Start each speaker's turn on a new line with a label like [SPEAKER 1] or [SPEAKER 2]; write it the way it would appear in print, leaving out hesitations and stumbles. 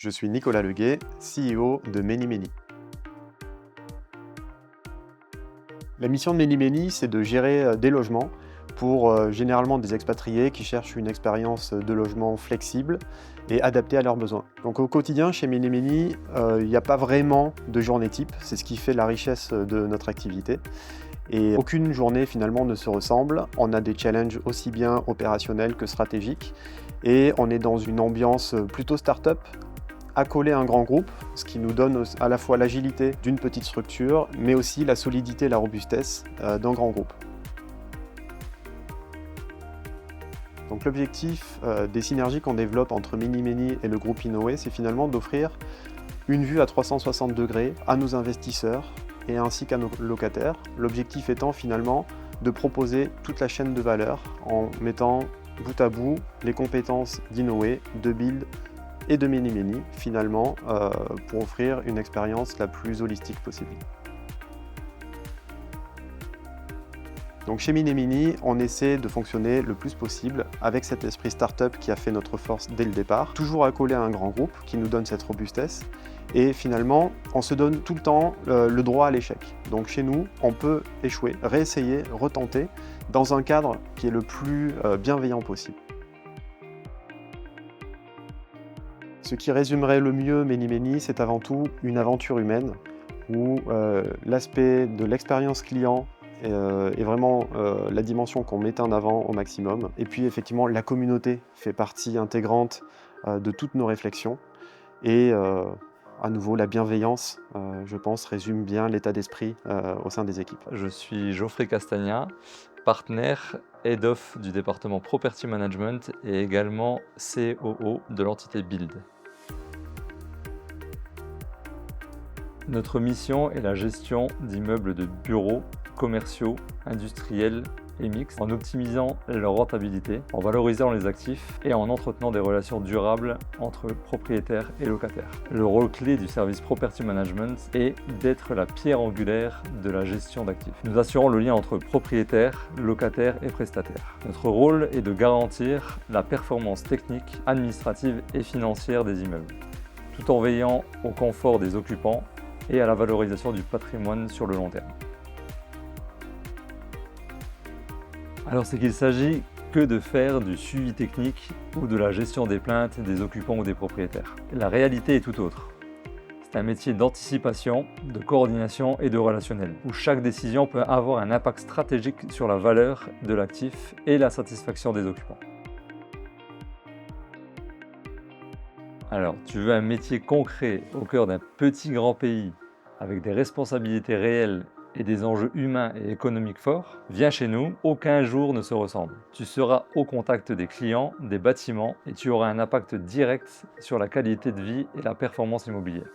[SPEAKER 1] Je suis Nicolas Leguet, CEO de Many. La mission de Many, c'est de gérer des logements pour généralement des expatriés qui cherchent une expérience de logement flexible et adaptée à leurs besoins. Donc au quotidien, chez Many, il n'y a pas vraiment de journée type, c'est ce qui fait la richesse de notre activité. Et aucune journée finalement ne se ressemble. On a des challenges aussi bien opérationnels que stratégiques et on est dans une ambiance plutôt start-up, accolé à un grand groupe, ce qui nous donne à la fois l'agilité d'une petite structure, mais aussi la solidité et la robustesse d'un grand groupe. Donc l'objectif des synergies qu'on développe entre Many et le groupe Inoue, c'est finalement d'offrir une vue à 360 degrés à nos investisseurs et ainsi qu'à nos locataires. L'objectif étant finalement de proposer toute la chaîne de valeur en mettant bout à bout les compétences d'Inoue, de Build et de Many finalement pour offrir une expérience la plus holistique possible. Donc chez Many, on essaie de fonctionner le plus possible avec cet esprit startup qui a fait notre force dès le départ, toujours accolé à un grand groupe qui nous donne cette robustesse. Et finalement, on se donne tout le temps le droit à l'échec. Donc chez nous, on peut échouer, réessayer, retenter, dans un cadre qui est le plus bienveillant possible. Ce qui résumerait le mieux Many, c'est avant tout une aventure humaine où l'aspect de l'expérience client est vraiment la dimension qu'on met en avant au maximum. Et puis effectivement, la communauté fait partie intégrante de toutes nos réflexions. Et à nouveau, la bienveillance, je pense, résume bien l'état d'esprit au sein des équipes.
[SPEAKER 2] Je suis Geoffrey Castagna, partenaire Head of du département Property Management et également COO de l'entité Build. Notre mission est la gestion d'immeubles de bureaux, commerciaux, industriels et mixtes en optimisant leur rentabilité, en valorisant les actifs et en entretenant des relations durables entre propriétaires et locataires. Le rôle clé du service Property Management est d'être la pierre angulaire de la gestion d'actifs. Nous assurons le lien entre propriétaires, locataires et prestataires. Notre rôle est de garantir la performance technique, administrative et financière des immeubles, tout en veillant au confort des occupants et à la valorisation du patrimoine sur le long terme. Alors c'est qu'il s'agit que de faire du suivi technique ou de la gestion des plaintes des occupants ou des propriétaires. La réalité est tout autre. C'est un métier d'anticipation, de coordination et de relationnel, où chaque décision peut avoir un impact stratégique sur la valeur de l'actif et la satisfaction des occupants. Alors, tu veux un métier concret au cœur d'un petit grand pays avec des responsabilités réelles et des enjeux humains et économiques forts? Viens chez nous, aucun jour ne se ressemble. Tu seras au contact des clients, des bâtiments et tu auras un impact direct sur la qualité de vie et la performance immobilière.